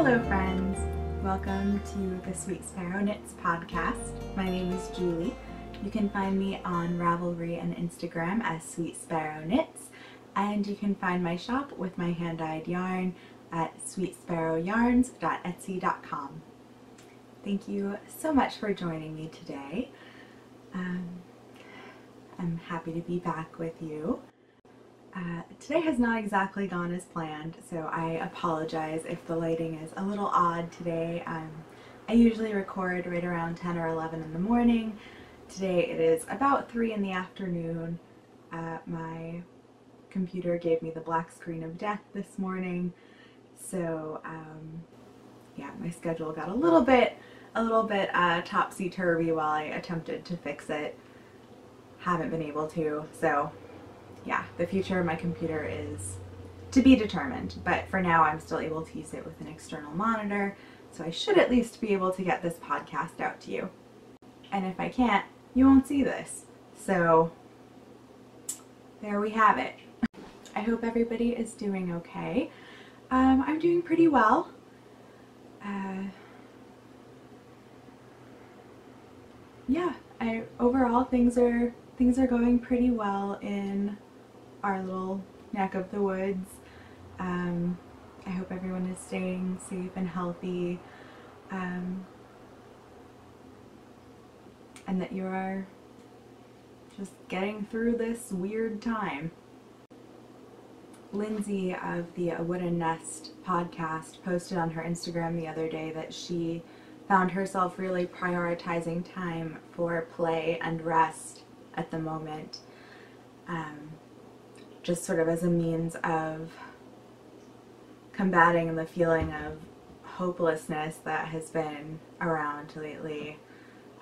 Hello friends! Welcome to the Sweet Sparrow Knits podcast. My name is Julie. You can find me on Ravelry and Instagram as Sweet Sparrow Knits, and you can find my shop with my hand-dyed yarn at sweetsparrowyarns.etsy.com. Thank you so much for joining me today. I'm happy to be back with you. Today has not exactly gone as planned, so I apologize if the lighting is a little odd today. I usually record right around 10 or 11 in the morning. Today it is about 3 in the afternoon. My computer gave me the black screen of death this morning, so yeah, my schedule got a little bit topsy-turvy while I attempted to fix it. Haven't been able to, so yeah, the future of my computer is to be determined, but for now I'm still able to use it with an external monitor, so I should at least be able to get this podcast out to you. And if I can't, you won't see this. So there we have it. I hope everybody is doing okay. I'm doing pretty well. Yeah, overall things are going pretty well in our little neck of the woods. I hope everyone is staying safe and healthy, and that you are just getting through this weird time. Lindsay of the Wooden Nest podcast posted on her Instagram the other day that she found herself really prioritizing time for play and rest at the moment. Just sort of as a means of combating the feeling of hopelessness that has been around lately,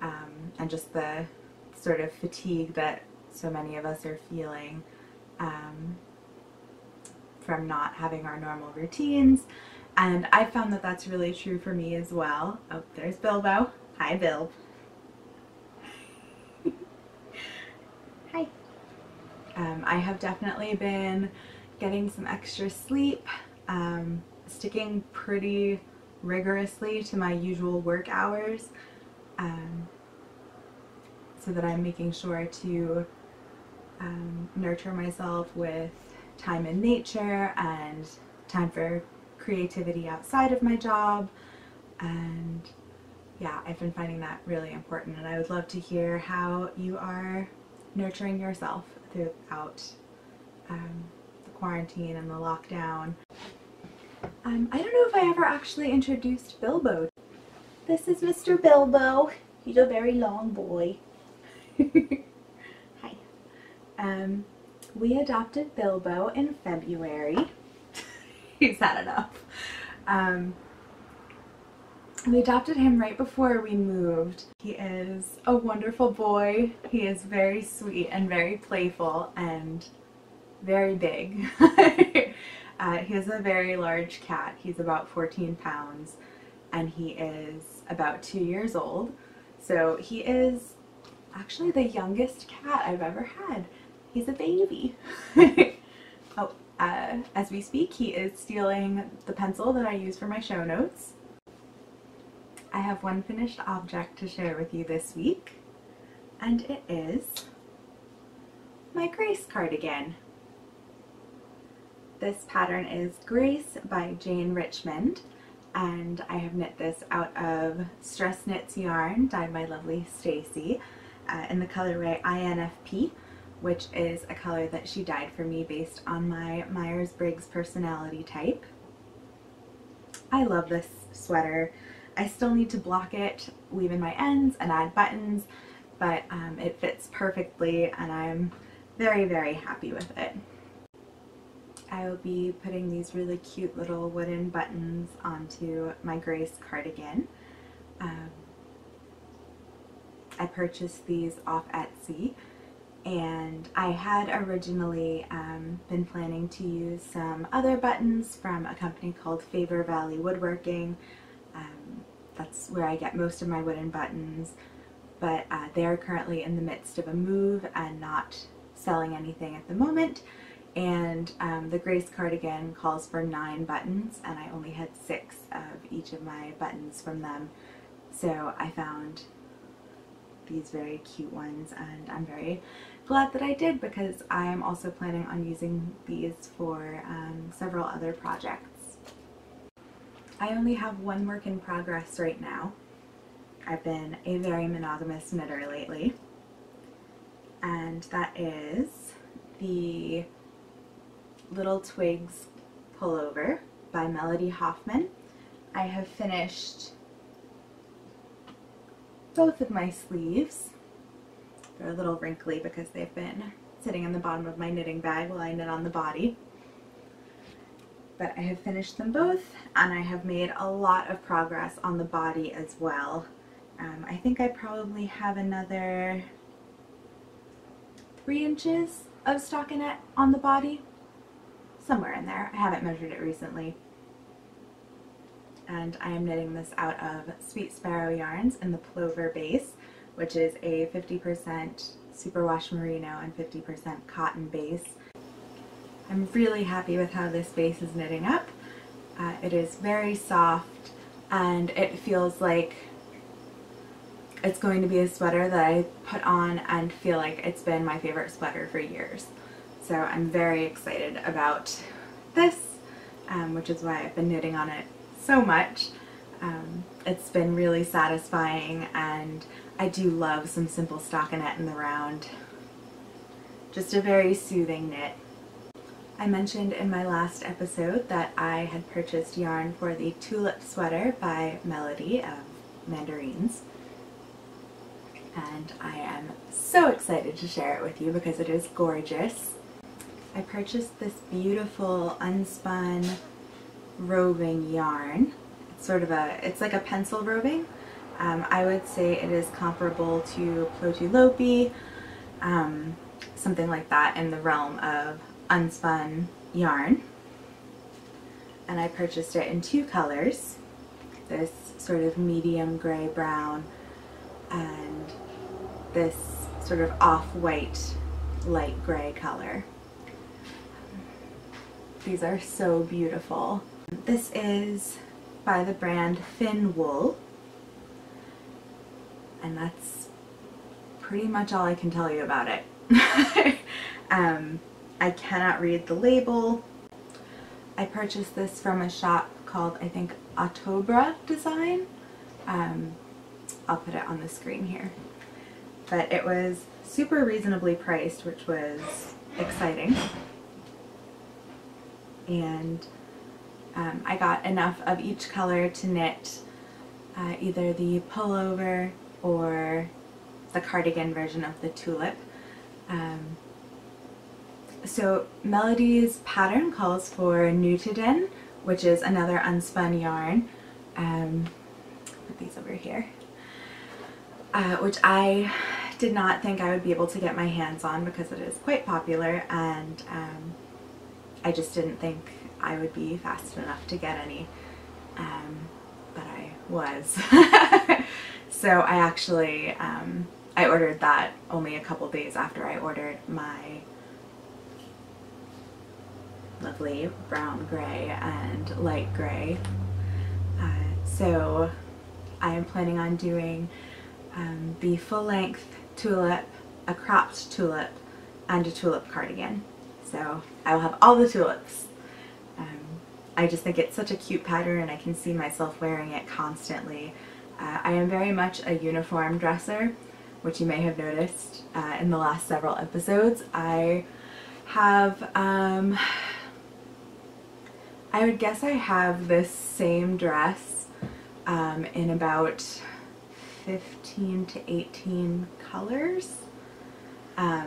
and just the sort of fatigue that so many of us are feeling from not having our normal routines. And I found that that's really true for me as well. Oh, there's Bilbo. Hi, Bill. Hi. I have definitely been getting some extra sleep, sticking pretty rigorously to my usual work hours, so that I'm making sure to nurture myself with time in nature and time for creativity outside of my job. And yeah, I've been finding that really important, and I would love to hear how you are nurturing yourself throughout the quarantine and the lockdown. I don't know if I ever actually introduced Bilbo. This is Mr. Bilbo. He's a very long boy. Hi. We adopted Bilbo in February. He's had enough. We adopted him right before we moved. He is a wonderful boy. He is very sweet and very playful and very big. He is a very large cat. He's about 14 pounds and he is about 2 years old. So he is actually the youngest cat I've ever had. He's a baby. Oh, as we speak, he is stealing the pencil that I use for my show notes. I have one finished object to share with you this week, and it is my Grace cardigan. This pattern is Grace by Jane Richmond, and I have knit this out of Stress Knits yarn dyed by lovely Stacy in the colorway INFP, which is a color that she dyed for me based on my Myers-Briggs personality type. I love this sweater. I still need to block it, weave in my ends, and add buttons, but it fits perfectly and I'm very, very happy with it. I will be putting these really cute little wooden buttons onto my Grace cardigan. I purchased these off Etsy, and I had originally been planning to use some other buttons from a company called Favor Valley Woodworking. That's where I get most of my wooden buttons, but they're currently in the midst of a move and not selling anything at the moment. and the Grace cardigan calls for 9 buttons, and I only had 6 of each of my buttons from them. So I found these very cute ones, and I'm very glad that I did, because I am also planning on using these for several other projects. I only have one work in progress right now. I've been a very monogamous knitter lately, and that is the Little Twigs pullover by Melody Hoffman. I have finished both of my sleeves. They're a little wrinkly because they've been sitting in the bottom of my knitting bag while I knit on the body. But I have finished them both, and I have made a lot of progress on the body as well. I think I probably have another 3 inches of stockinette on the body, somewhere in there. I haven't measured it recently. And I am knitting this out of Sweet Sparrow yarns in the Plover base, which is a 50% superwash merino and 50% cotton base. I'm really happy with how this base is knitting up. It is very soft, and it feels like it's going to be a sweater that I put on and feel like it's been my favorite sweater for years. So I'm very excited about this, which is why I've been knitting on it so much. It's been really satisfying, and I do love some simple stockinette in the round. Just a very soothing knit. I mentioned in my last episode that I had purchased yarn for the Tulip sweater by Melody of Mandarins, and I am so excited to share it with you because it is gorgeous. I purchased this beautiful unspun roving yarn. It's sort of it's like a pencil roving. I would say it is comparable to Plotulopi, something like that in the realm of unspun yarn. And I purchased it in 2 colors, this sort of medium gray brown and this sort of off-white light gray color. These are so beautiful. This is by the brand Thin Wool, and that's pretty much all I can tell you about it. I cannot read the label. I purchased this from a shop called, I think, Otobra Design. I'll put it on the screen here. But it was super reasonably priced, which was exciting. And I got enough of each color to knit either the pullover or the cardigan version of the tulip. So Melody's pattern calls for Nutiden, which is another unspun yarn. Put these over here. Which I did not think I would be able to get my hands on because it is quite popular, and I just didn't think I would be fast enough to get any, but I was. So I actually, I ordered that only a couple days after I ordered my lovely brown gray and light gray. So I am planning on doing the full-length tulip, a cropped tulip, and a tulip cardigan. So I will have all the tulips. I just think it's such a cute pattern, and I can see myself wearing it constantly. I am very much a uniform dresser, which you may have noticed in the last several episodes. I have, I would guess I have this same dress in about 15 to 18 colors. I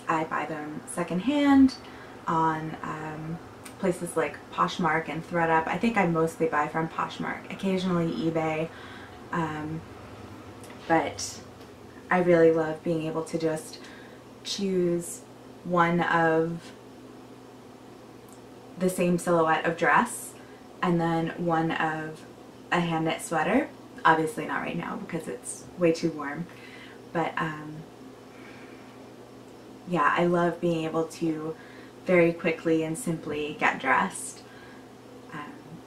buy them secondhand on places like Poshmark and ThreadUp. I think I mostly buy from Poshmark, occasionally eBay, but I really love being able to just choose one of the same silhouette of dress and then one of a hand knit sweater. Obviously not right now because it's way too warm, but yeah, I love being able to very quickly and simply get dressed.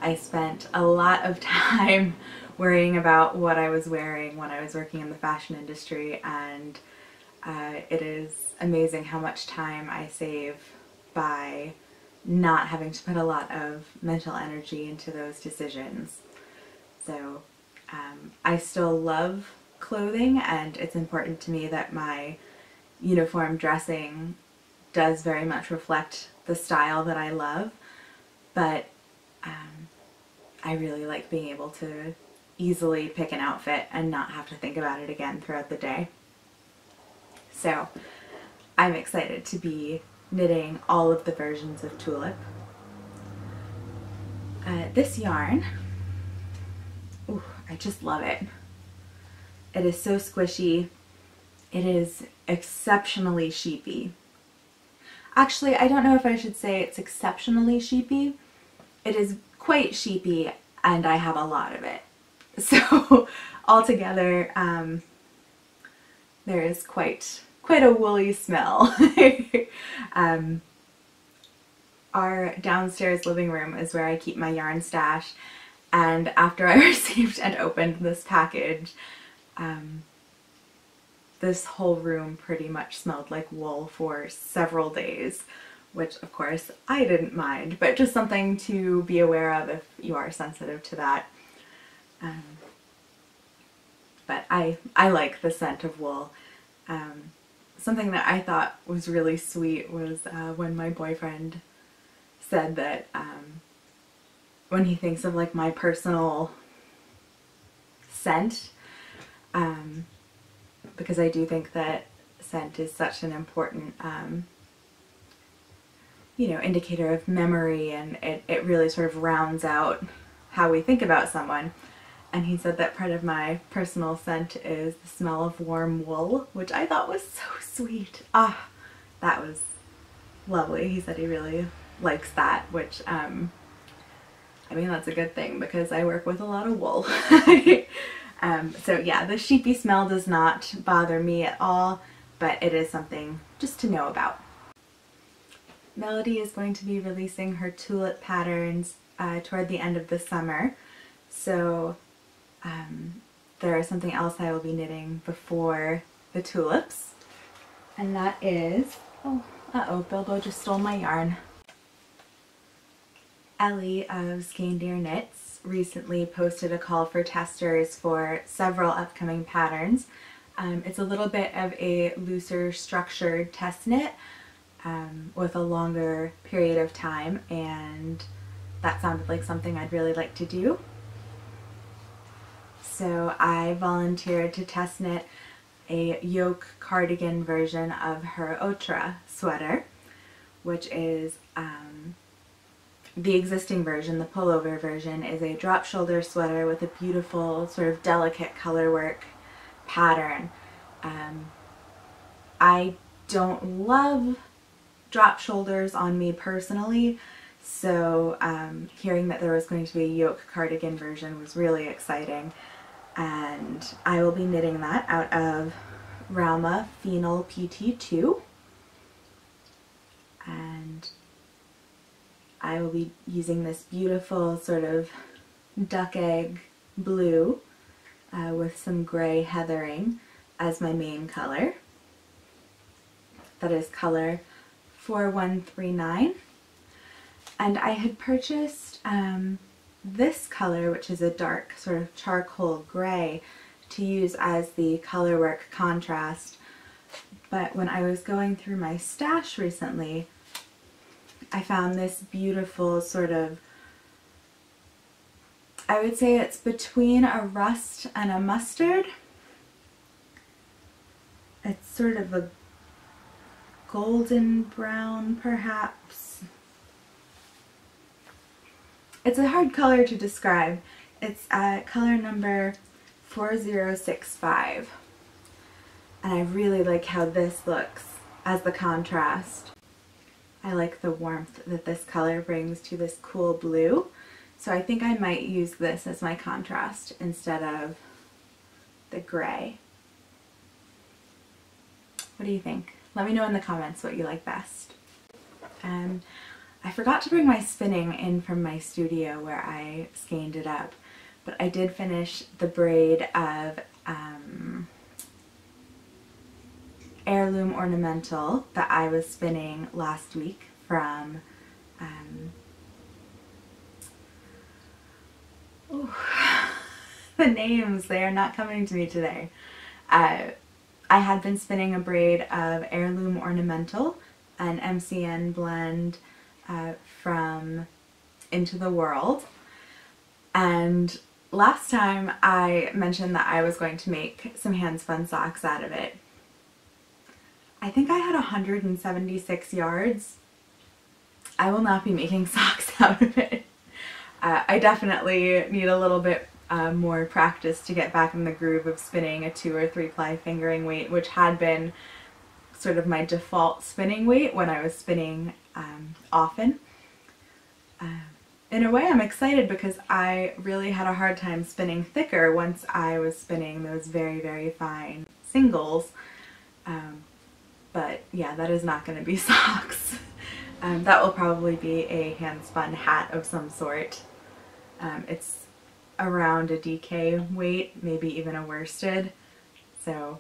I spent a lot of time worrying about what I was wearing when I was working in the fashion industry, and it is amazing how much time I save by not having to put a lot of mental energy into those decisions. So I still love clothing, and it's important to me that my uniform dressing does very much reflect the style that I love, but I really like being able to easily pick an outfit and not have to think about it again throughout the day. So I'm excited to be knitting all of the versions of Tulip. This yarn, ooh, I just love it. It is so squishy. It is exceptionally sheepy. Actually, I don't know if I should say it's exceptionally sheepy. It is quite sheepy, and I have a lot of it. So altogether, there is quite a woolly smell. Our downstairs living room is where I keep my yarn stash, and after I received and opened this package, this whole room pretty much smelled like wool for several days, which of course I didn't mind, but just something to be aware of if you are sensitive to that. But I like the scent of wool. Something that I thought was really sweet was when my boyfriend said that when he thinks of like my personal scent, because I do think that scent is such an important you know, indicator of memory, and it really sort of rounds out how we think about someone. And he said that part of my personal scent is the smell of warm wool, which I thought was so sweet. Ah, that was lovely. He said he really likes that, which I mean, that's a good thing because I work with a lot of wool. So yeah, the sheepy smell does not bother me at all, but it is something just to know about. Melody is going to be releasing her tulip patterns toward the end of the summer, so there is something else I will be knitting before the tulips, and that is, oh, Bilbo just stole my yarn. Ellie of Skein Knits recently posted a call for testers for several upcoming patterns. It's a little bit of a looser structured test knit with a longer period of time, and that sounded like something I'd really like to do. So I volunteered to test knit a yoke cardigan version of her Otra sweater, which is the existing version. The pullover version is a drop shoulder sweater with a beautiful sort of delicate color work pattern. I don't love drop shoulders on me personally, so hearing that there was going to be a yoke cardigan version was really exciting, and I will be knitting that out of Rauma Phenol PT2, and I will be using this beautiful sort of duck egg blue with some gray heathering as my main color. That is color 4139, and I had purchased this color, which is a dark sort of charcoal gray, to use as the color work contrast, but when I was going through my stash recently, I found this beautiful sort of, I would say it's between a rust and a mustard. It's sort of a golden brown, perhaps. It's a hard color to describe. It's color number 4065. And I really like how this looks as the contrast. I like the warmth that this color brings to this cool blue. So I think I might use this as my contrast instead of the gray. What do you think? Let me know in the comments what you like best. I forgot to bring my spinning in from my studio where I skeined it up, but I did finish the braid of heirloom ornamental that I was spinning last week from the names, they are not coming to me today. I had been spinning a braid of heirloom ornamental, an MCN blend from Into the World, and last time I mentioned that I was going to make some hand spun socks out of it. I think I had 176 yards. I will not be making socks out of it. I definitely need a little bit more practice to get back in the groove of spinning a 2 or 3 ply fingering weight, which had been sort of my default spinning weight when I was spinning often. In a way I'm excited because I really had a hard time spinning thicker once I was spinning those very, very fine singles. But yeah, that is not going to be socks. That will probably be a hand spun hat of some sort. It's around a DK weight, maybe even a worsted, so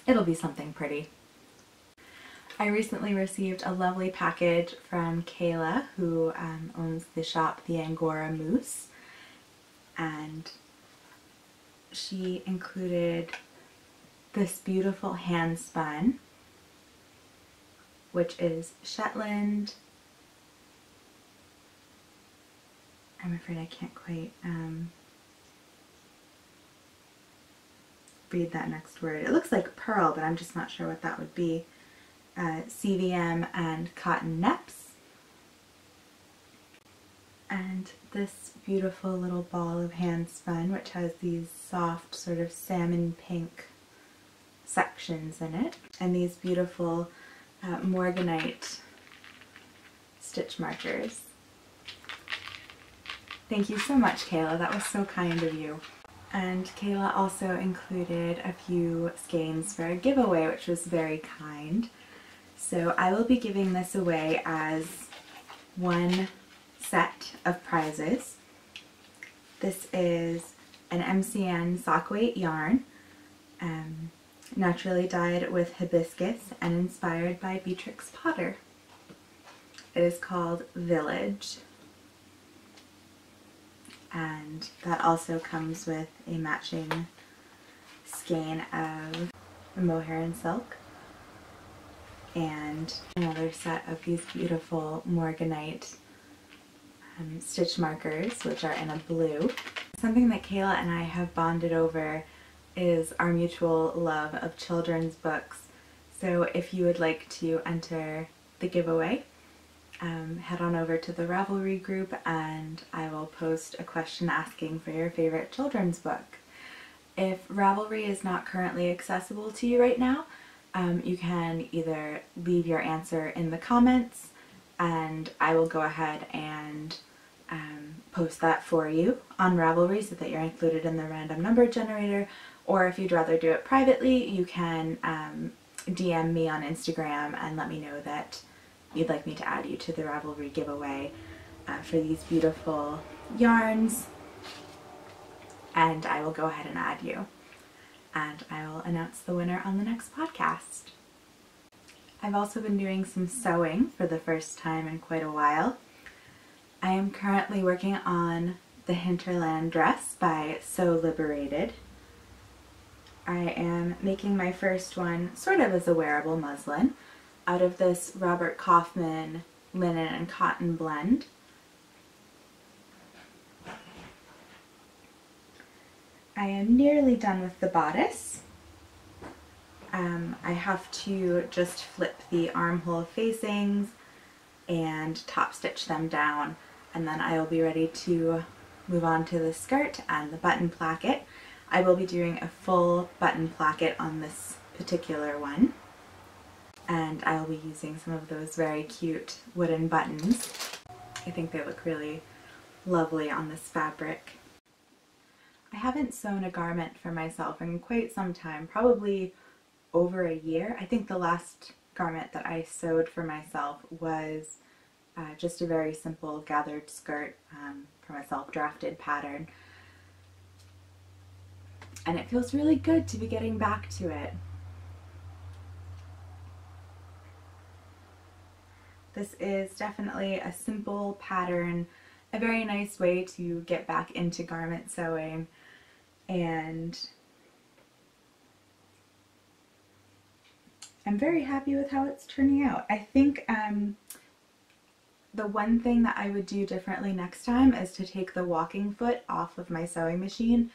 it'll be something pretty. I recently received a lovely package from Kayla, who owns the shop The Angora Moose, and she included this beautiful hand spun, which is Shetland. I'm afraid I can't quite read that next word. It looks like pearl, but I'm just not sure what that would be. CVM and cotton neps. And this beautiful little ball of hand spun, which has these soft sort of salmon pink sections in it, and these beautiful morganite stitch markers. Thank you so much, Kayla. That was so kind of you. And Kayla also included a few skeins for a giveaway, which was very kind. So I will be giving this away as one set of prizes. This is an MCN sock weight yarn, naturally dyed with hibiscus and inspired by Beatrix Potter. It is called Village. And that also comes with a matching skein of mohair and silk and another set of these beautiful morganite stitch markers, which are in a blue. Something that Kayla and I have bonded over is our mutual love of children's books. So if you would like to enter the giveaway, head on over to the Ravelry group and I will post a question asking for your favorite children's book. If Ravelry is not currently accessible to you right now, you can either leave your answer in the comments and I will go ahead and post that for you on Ravelry so that you're included in the random number generator, or if you'd rather do it privately, you can DM me on Instagram and let me know that you'd like me to add you to the Ravelry giveaway for these beautiful yarns, and I will go ahead and add you. And I will announce the winner on the next podcast. I've also been doing some sewing for the first time in quite a while. I am currently working on the Hinterland dress by Sew Liberated. I am making my first one sort of as a wearable muslin out of this Robert Kaufman linen and cotton blend. I am nearly done with the bodice. I have to just flip the armhole facings and top stitch them down, and then I will be ready to move on to the skirt and the button placket. I will be doing a full button placket on this particular one, and I will be using some of those very cute wooden buttons. I think they look really lovely on this fabric. I haven't sewn a garment for myself in quite some time, probably over a year. I think the last garment that I sewed for myself was just a very simple gathered skirt from a self-drafted pattern. And it feels really good to be getting back to it. This is definitely a simple pattern, a very nice way to get back into garment sewing, and I'm very happy with how it's turning out. I think the one thing that I would do differently next time is to take the walking foot off of my sewing machine.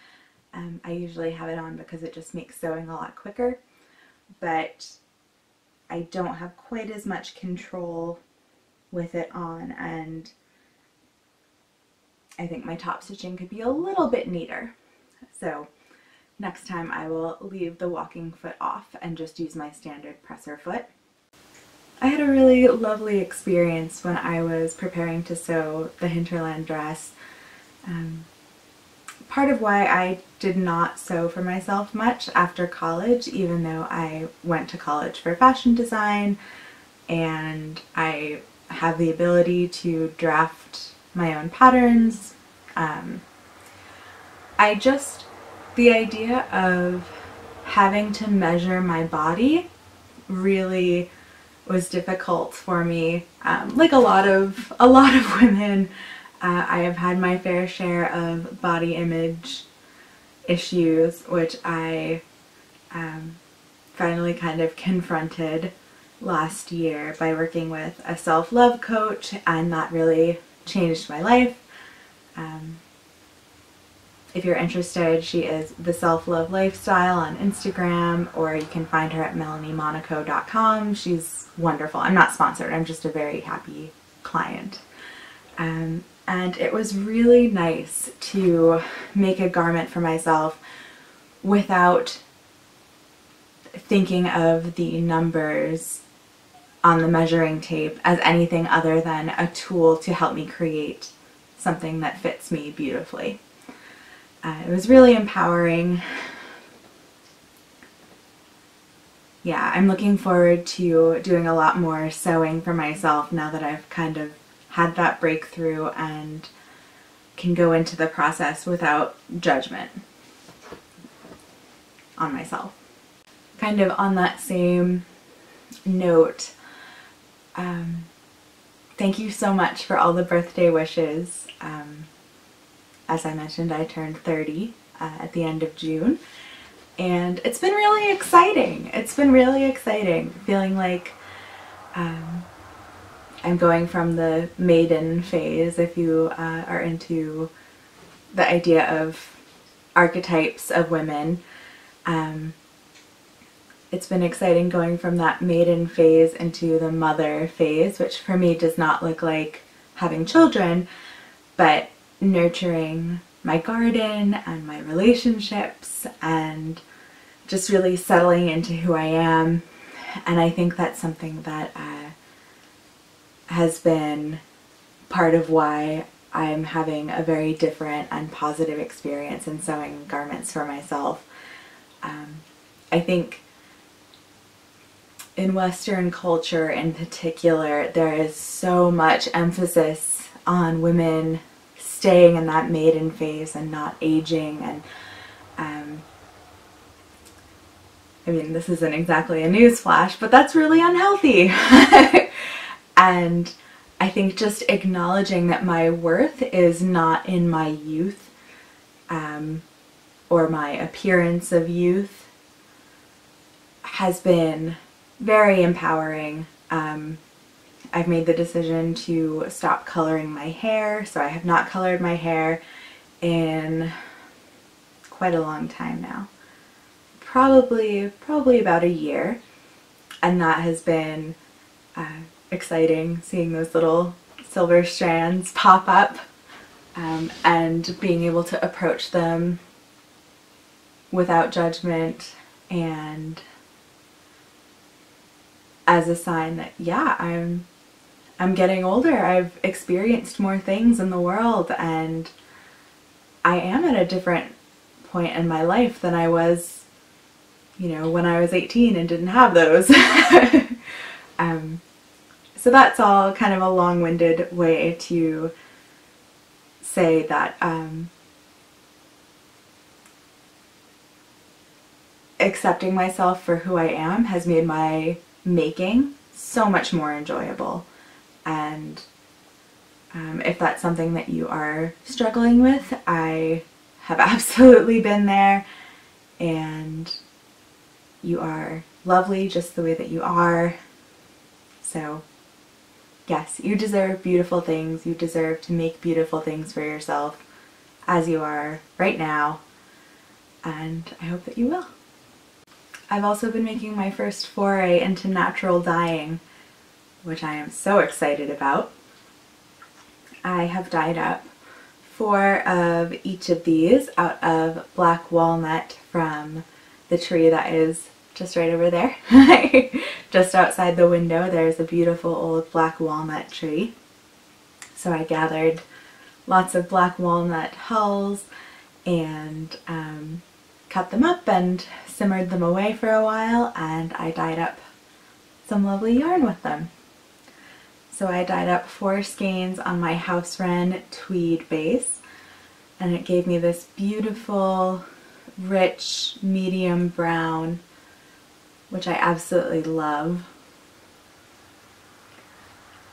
I usually have it on because it just makes sewing a lot quicker, but I don't have quite as much control with it on, and I think my top stitching could be a little bit neater. So next time I will leave the walking foot off and just use my standard presser foot. I had a really lovely experience when I was preparing to sew the Hinterland dress. Part of why I did not sew for myself much after college, even though I went to college for fashion design and I have the ability to draft my own patterns. The idea of having to measure my body really was difficult for me. Like a lot of women, I have had my fair share of body image issues, which I finally kind of confronted last year by working with a self-love coach, and that really changed my life. If you're interested, she is The Self-Love Lifestyle on Instagram, or you can find her at melaniemonaco.com. She's wonderful. I'm not sponsored, I'm just a very happy client. And it was really nice to make a garment for myself without thinking of the numbers on the measuring tape as anything other than a tool to help me create something that fits me beautifully. It was really empowering. Yeah, I'm looking forward to doing a lot more sewing for myself now that I've kind of had that breakthrough and can go into the process without judgment on myself. Kind of on that same note, thank you so much for all the birthday wishes. As I mentioned, I turned 30 at the end of June, and it's been really exciting. It's been really exciting, feeling like I'm going from the maiden phase, if you are into the idea of archetypes of women. It's been exciting going from that maiden phase into the mother phase, which for me does not look like having children, but nurturing my garden and my relationships and just really settling into who I am. And I think that's something that has been part of why I'm having a very different and positive experience in sewing garments for myself. I think in Western culture in particular, there is so much emphasis on women staying in that maiden phase and not aging, and I mean, this isn't exactly a newsflash, but that's really unhealthy. And I think just acknowledging that my worth is not in my youth or my appearance of youth has been very empowering. I've made the decision to stop coloring my hair, so I have not colored my hair in quite a long time now. Probably about a year, and that has been exciting, seeing those little silver strands pop up and being able to approach them without judgment and as a sign that, yeah, I'm getting older. I've experienced more things in the world, and I am at a different point in my life than I was, you know, when I was 18 and didn't have those. So that's all kind of a long-winded way to say that accepting myself for who I am has made my making so much more enjoyable. And if that's something that you are struggling with, I have absolutely been there, and you are lovely just the way that you are. So yes, you deserve beautiful things. You deserve to make beautiful things for yourself as you are right now, and I hope that you will. I've also been making my first foray into natural dyeing, which I am so excited about. I have dyed up 4 of each of these out of black walnut from the tree that is just right over there. Just outside the window there's a beautiful old black walnut tree. So I gathered lots of black walnut hulls and cut them up and simmered them away for a while, and I dyed up some lovely yarn with them. So I dyed up 4 skeins on my house wren tweed base, and it gave me this beautiful, rich, medium brown, which I absolutely love.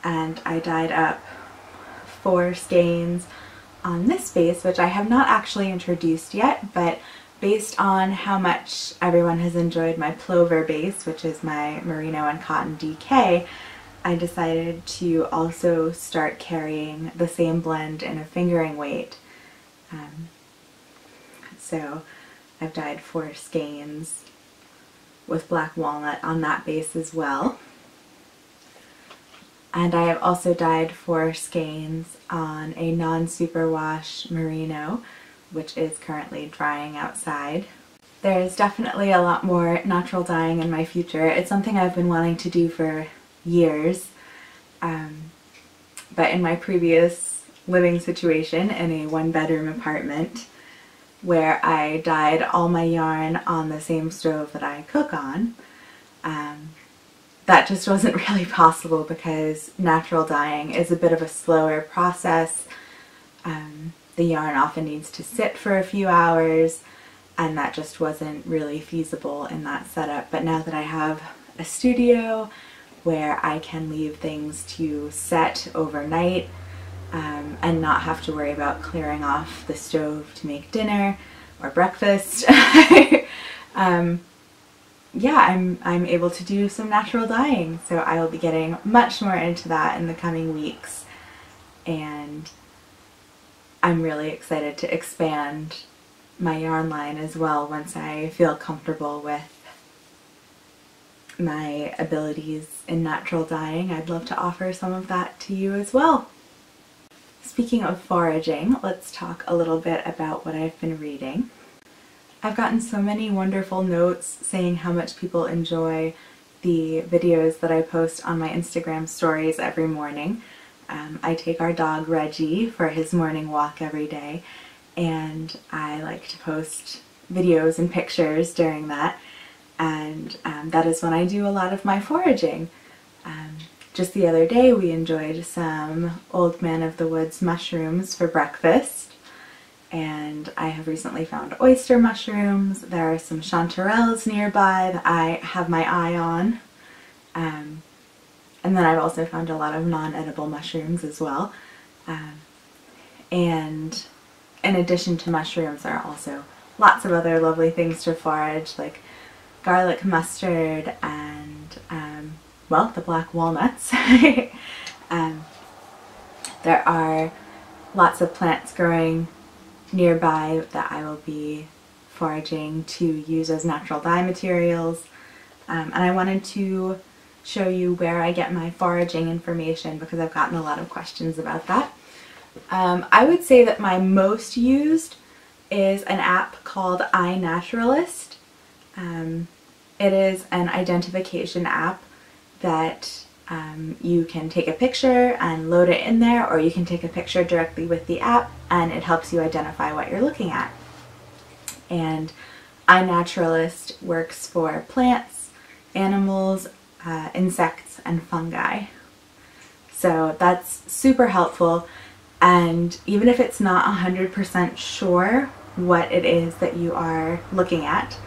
And I dyed up 4 skeins on this base, which I have not actually introduced yet, but based on how much everyone has enjoyed my plover base, which is my merino and cotton DK, I decided to also start carrying the same blend in a fingering weight. So I've dyed 4 skeins with black walnut on that base as well. And I have also dyed 4 skeins on a non-superwash merino, which is currently drying outside. There's definitely a lot more natural dyeing in my future. It's something I've been wanting to do for years, but in my previous living situation in a 1-bedroom apartment where I dyed all my yarn on the same stove that I cook on, that just wasn't really possible because natural dyeing is a bit of a slower process. The yarn often needs to sit for a few hours, and that just wasn't really feasible in that setup. But now that I have a studio where I can leave things to set overnight and not have to worry about clearing off the stove to make dinner or breakfast, yeah, I'm able to do some natural dyeing. So I will be getting much more into that in the coming weeks, and I'm really excited to expand my yarn line as well once I feel comfortable with my abilities in natural dyeing. I'd love to offer some of that to you as well. Speaking of foraging, let's talk a little bit about what I've been reading. I've gotten so many wonderful notes saying how much people enjoy the videos that I post on my Instagram stories every morning. I take our dog Reggie for his morning walk every day, and I like to post videos and pictures during that, and that is when I do a lot of my foraging. Just the other day we enjoyed some Old Man of the Woods mushrooms for breakfast, and I have recently found oyster mushrooms. There are some chanterelles nearby that I have my eye on. And then I've also found a lot of non-edible mushrooms as well. And in addition to mushrooms, there are also lots of other lovely things to forage, like garlic mustard and, well, the black walnuts. There are lots of plants growing nearby that I will be foraging to use as natural dye materials. And I wanted to show you where I get my foraging information because I've gotten a lot of questions about that. I would say that my most used is an app called iNaturalist. It is an identification app that you can take a picture and load it in there, or you can take a picture directly with the app and it helps you identify what you're looking at. And iNaturalist works for plants, animals, insects and fungi. So that's super helpful, and even if it's not 100% sure what it is that you are looking at,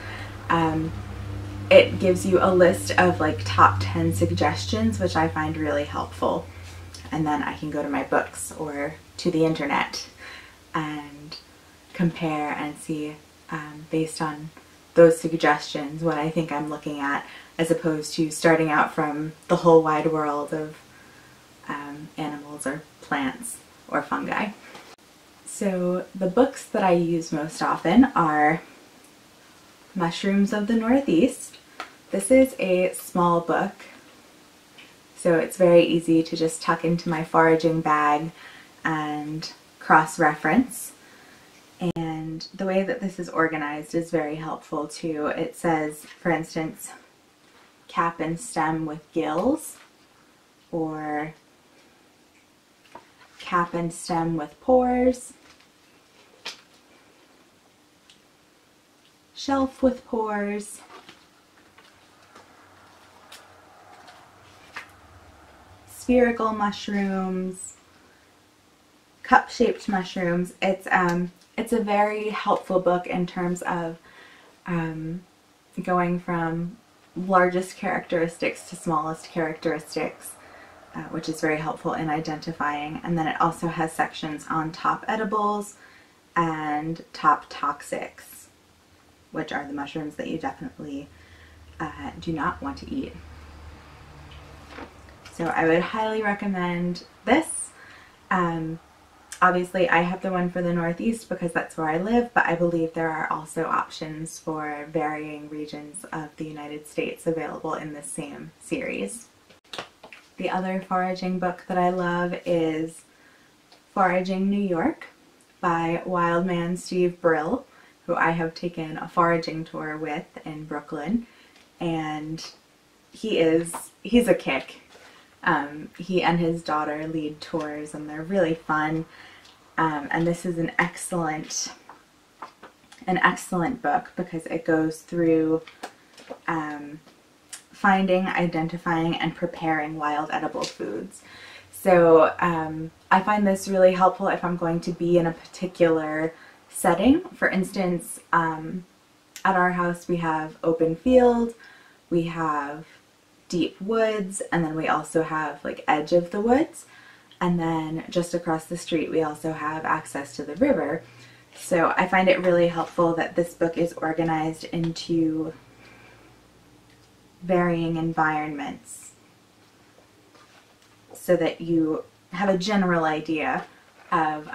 it gives you a list of like top 10 suggestions, which I find really helpful. And then I can go to my books or to the internet and compare and see based on those suggestions what I think I'm looking at, as opposed to starting out from the whole wide world of animals or plants or fungi. So the books that I use most often are Mushrooms of the Northeast. This is a small book, so it's very easy to just tuck into my foraging bag and cross-reference. And the way that this is organized is very helpful too. It says, for instance, cap and stem with gills, or cap and stem with pores, shelf with pores, spherical mushrooms, cup-shaped mushrooms. It's a very helpful book in terms of going from largest characteristics to smallest characteristics, which is very helpful in identifying. And then it also has sections on top edibles and top toxics, which are the mushrooms that you definitely do not want to eat. So I would highly recommend this. Obviously I have the one for the Northeast because that's where I live, but I believe there are also options for varying regions of the United States available in this same series. The other foraging book that I love is Foraging New York by Wildman Steve Brill, who I have taken a foraging tour with in Brooklyn, and he's a kick. He and his daughter lead tours and they're really fun, and this is an excellent book because it goes through finding, identifying, and preparing wild edible foods. So I find this really helpful if I'm going to be in a particular setting. For instance, at our house we have open field, we have deep woods, and then we also have like edge of the woods, and then just across the street we also have access to the river. So I find it really helpful that this book is organized into varying environments so that you have a general idea of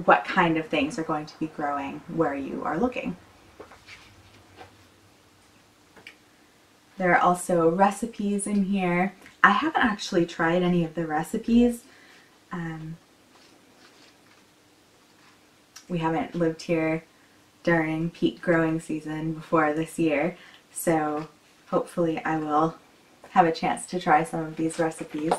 what kind of things are going to be growing where you are looking. There are also recipes in here. I haven't actually tried any of the recipes. We haven't lived here during peak growing season before this year, so hopefully I will have a chance to try some of these recipes.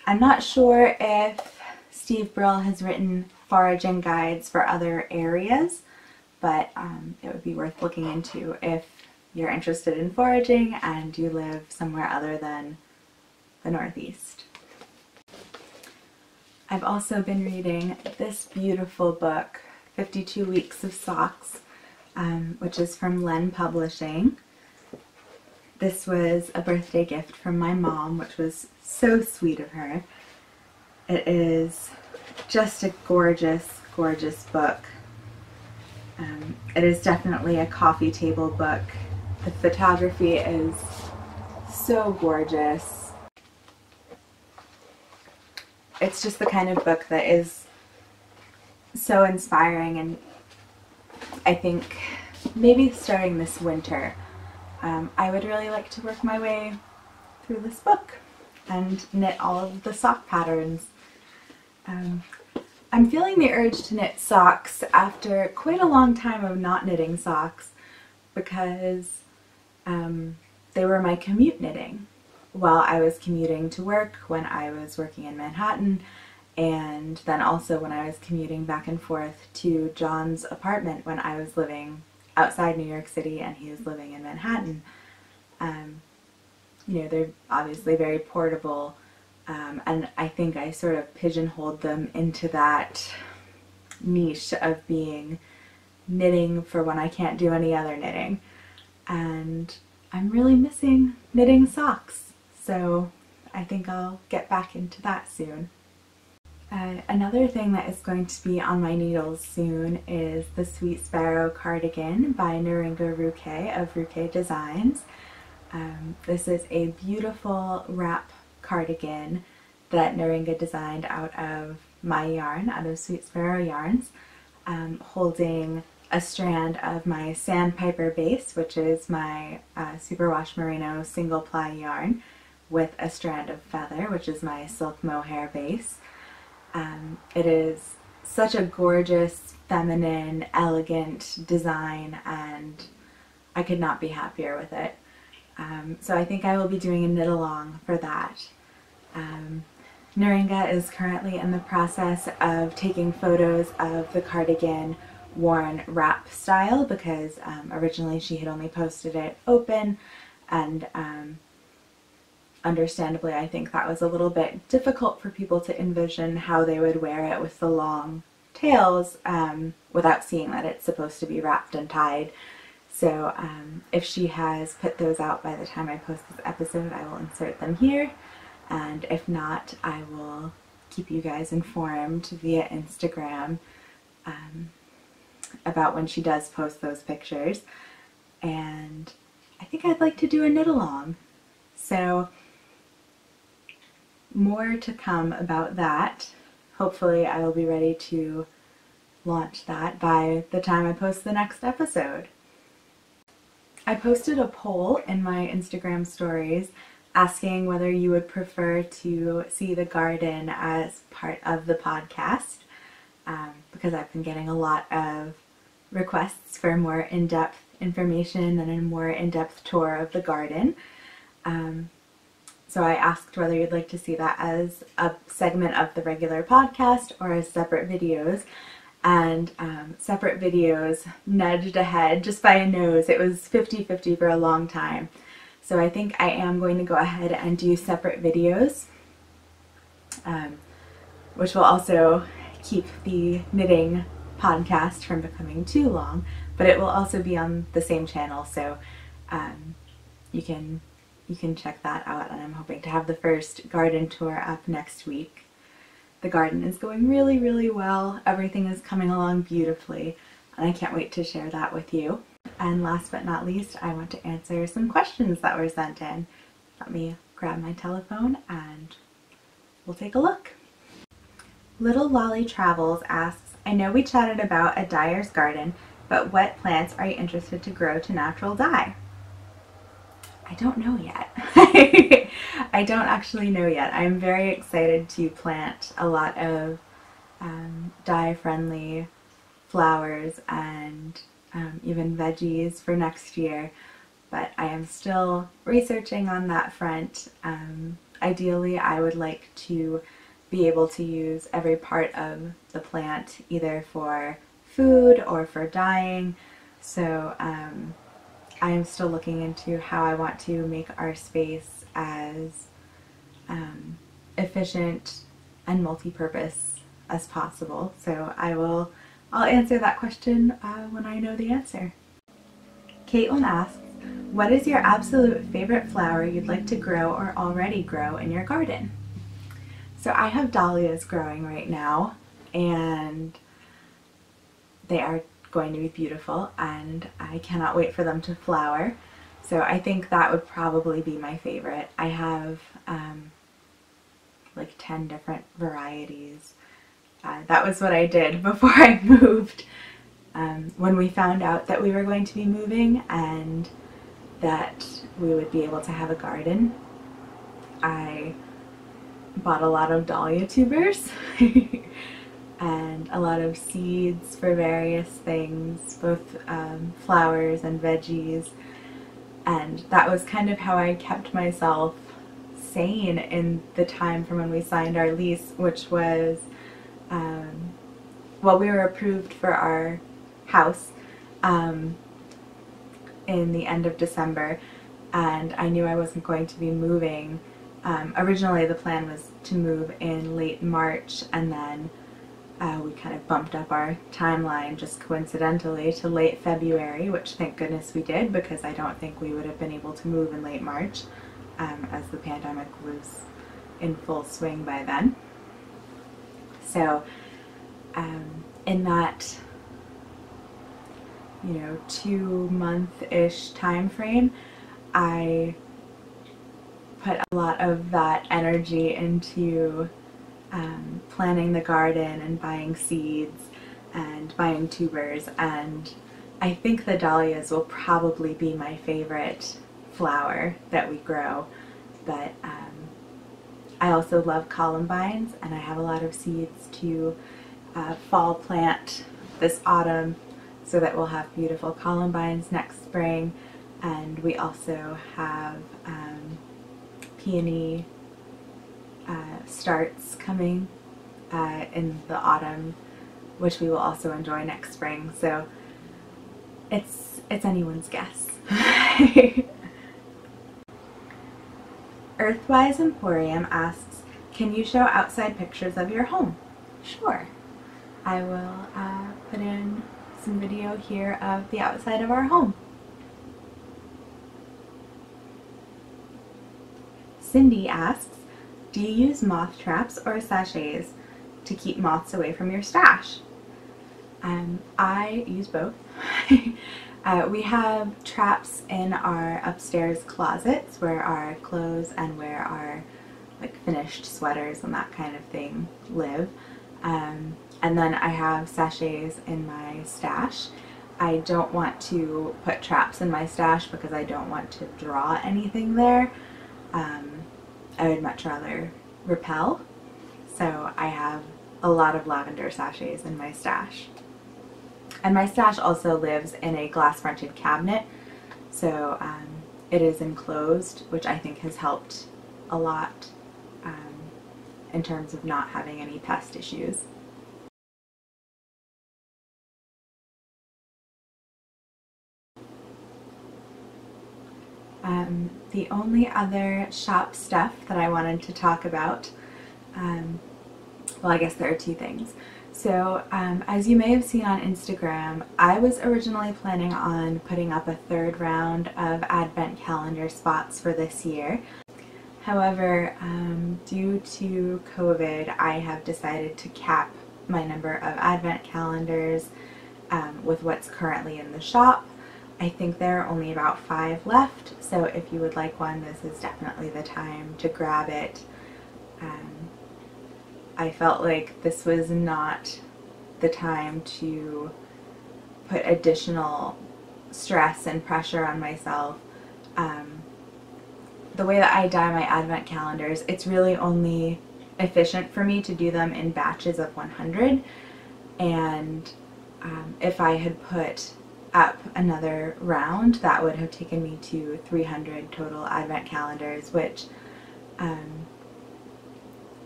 I'm not sure if Steve Brill has written foraging guides for other areas, but it would be worth looking into if you're interested in foraging and you live somewhere other than the Northeast. I've also been reading this beautiful book, 52 Weeks of Socks, which is from Len Publishing. This was a birthday gift from my mom, which was so sweet of her. It is just a gorgeous, gorgeous book. It is definitely a coffee table book. The photography is so gorgeous. It's just the kind of book that is so inspiring, and I think maybe starting this winter I would really like to work my way through this book and knit all of the sock patterns. I'm feeling the urge to knit socks after quite a long time of not knitting socks because they were my commute knitting while I was commuting to work when I was working in Manhattan, and then also when I was commuting back and forth to John's apartment when I was living outside New York City and he was living in Manhattan. You know, they're obviously very portable, and I think I sort of pigeonholed them into that niche of being knitting for when I can't do any other knitting. And I'm really missing knitting socks, so I think I'll get back into that soon. Another thing that is going to be on my needles soon is the Sweet Sparrow cardigan by Naringa Ruke of Ruke Designs. This is a beautiful wrap cardigan that Naringa designed out of my yarn, out of Sweet Sparrow yarns, holding a strand of my Sandpiper base, which is my Superwash Merino single ply yarn, with a strand of feather, which is my silk mohair base. It is such a gorgeous, feminine, elegant design, and I could not be happier with it. So I think I will be doing a knit along for that. Naringa is currently in the process of taking photos of the cardigan worn wrap style, because originally she had only posted it open, and understandably I think that was a little bit difficult for people to envision how they would wear it with the long tails without seeing that it's supposed to be wrapped and tied. So if she has put those out by the time I post this episode, I will insert them here, and if not, I will keep you guys informed via Instagram about when she does post those pictures. And I think I'd like to do a knit along. So more to come about that. Hopefully I will be ready to launch that by the time I post the next episode. I posted a poll in my Instagram stories asking whether you would prefer to see the garden as part of the podcast, because I've been getting a lot of requests for more in-depth information and a more in-depth tour of the garden. So I asked whether you'd like to see that as a segment of the regular podcast or as separate videos. And separate videos nudged ahead just by a nose. It was 50-50 for a long time. So I think I am going to go ahead and do separate videos, which will also keep the knitting podcast from becoming too long, but it will also be on the same channel, so you can check that out. And I'm hoping to have the first garden tour up next week. The garden is going really, really well. Everything is coming along beautifully, and I can't wait to share that with you. And last but not least, I want to answer some questions that were sent in. Let me grab my telephone and we'll take a look. Little Lolly Travels asks, I know we chatted about a dyer's garden, but what plants are you interested to grow to natural dye? I don't know yet. I don't actually know yet. I'm very excited to plant a lot of dye-friendly flowers and even veggies for next year, but I am still researching on that front. Ideally, I would like to be able to use every part of the plant either for food or for dyeing, so I am still looking into how I want to make our space as efficient and multi-purpose as possible. So I'll answer that question when I know the answer. Caitlin asks, what is your absolute favorite flower you'd like to grow or already grow in your garden? So I have dahlias growing right now, and they are going to be beautiful, and I cannot wait for them to flower. So I think that would probably be my favorite. I have like 10 different varieties. That was what I did before I moved. When we found out that we were going to be moving and that we would be able to have a garden, I bought a lot of dahlia tubers and a lot of seeds for various things, both flowers and veggies, and that was kind of how I kept myself sane in the time from when we signed our lease, which was, well, we were approved for our house in the end of December, and I knew I wasn't going to be moving. Originally the plan was to move in late March, and then we kind of bumped up our timeline just coincidentally to late February, which thank goodness we did, because I don't think we would have been able to move in late March, as the pandemic was in full swing by then. So in that 2-month-ish time frame, I put a lot of that energy into planting the garden and buying seeds and buying tubers, and I think the dahlias will probably be my favorite flower that we grow, but I also love columbines, and I have a lot of seeds to fall plant this autumn so that we'll have beautiful columbines next spring. And we also have peony starts coming in the autumn, which we will also enjoy next spring. So it's anyone's guess. Earthwise Emporium asks, can you show outside pictures of your home? Sure. I will put in some video here of the outside of our home. Cindy asks, do you use moth traps or sachets to keep moths away from your stash? I use both. We have traps in our upstairs closets where our clothes and where our finished sweaters and that kind of thing live. And then I have sachets in my stash. I don't want to put traps in my stash because I don't want to draw anything there. I would much rather repel. So I have a lot of lavender sachets in my stash. And my stash also lives in a glass-fronted cabinet, so it is enclosed, which I think has helped a lot in terms of not having any pest issues. The only other shop stuff that I wanted to talk about, well, I guess there are two things. So as you may have seen on Instagram, I was originally planning on putting up a third round of advent calendar spots for this year. However, due to COVID, I have decided to cap my number of advent calendars with what's currently in the shop. I think there are only about 5 left, so if you would like one, this is definitely the time to grab it. I felt like this was not the time to put additional stress and pressure on myself. The way that I dye my advent calendars, it's really only efficient for me to do them in batches of 100, and if I had put up another round, that would have taken me to 300 total advent calendars, which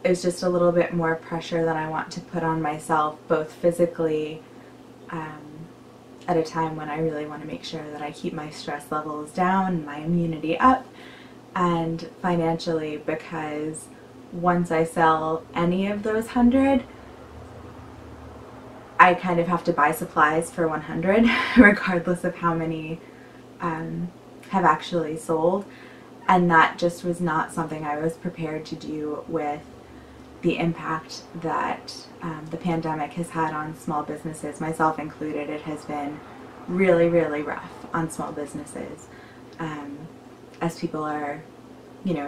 is just a little bit more pressure than I want to put on myself, both physically at a time when I really want to make sure that I keep my stress levels down and my immunity up, and financially, because once I sell any of those 100, I kind of have to buy supplies for 100 regardless of how many have actually sold, and that just was not something I was prepared to do with the impact that the pandemic has had on small businesses, myself included. It has been really, really rough on small businesses as people are,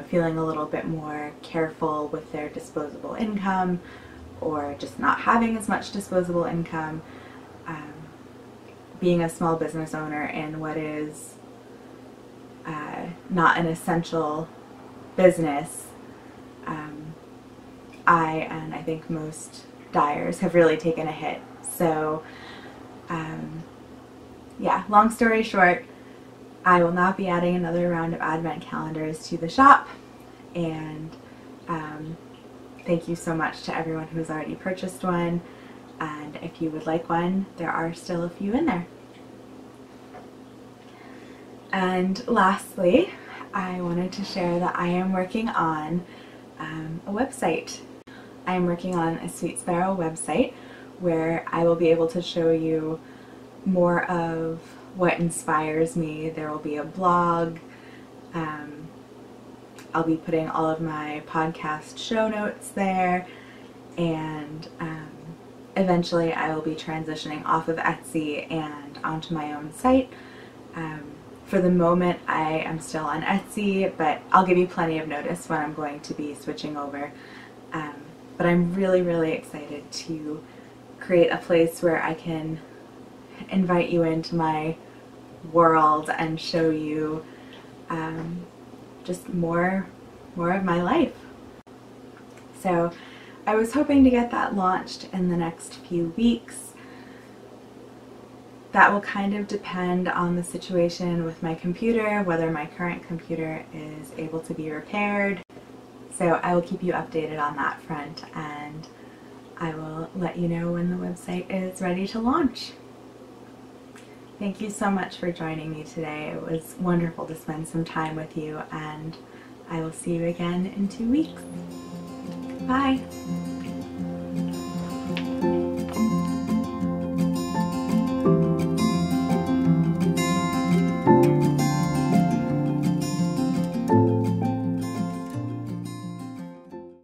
feeling a little bit more careful with their disposable income, or just not having as much disposable income. Being a small business owner in what is not an essential business, I think most dyers have really taken a hit. So yeah, long story short, I will not be adding another round of advent calendars to the shop, and thank you so much to everyone who has already purchased one, and if you would like one, there are still a few in there. And lastly, I wanted to share that I am working on a website. I am working on a Sweet Sparrow website where I will be able to show you more of what inspires me. There will be a blog. I'll be putting all of my podcast show notes there, and eventually I will be transitioning off of Etsy and onto my own site. For the moment I am still on Etsy, but I'll give you plenty of notice when I'm going to be switching over. But I'm really excited to create a place where I can invite you into my world and show you just more of my life. So I was hoping to get that launched in the next few weeks. That will kind of depend on the situation with my computer, whether my current computer is able to be repaired. So I will keep you updated on that front, and I will let you know when the website is ready to launch. Thank you so much for joining me today. It was wonderful to spend some time with you, and I will see you again in 2 weeks. Bye!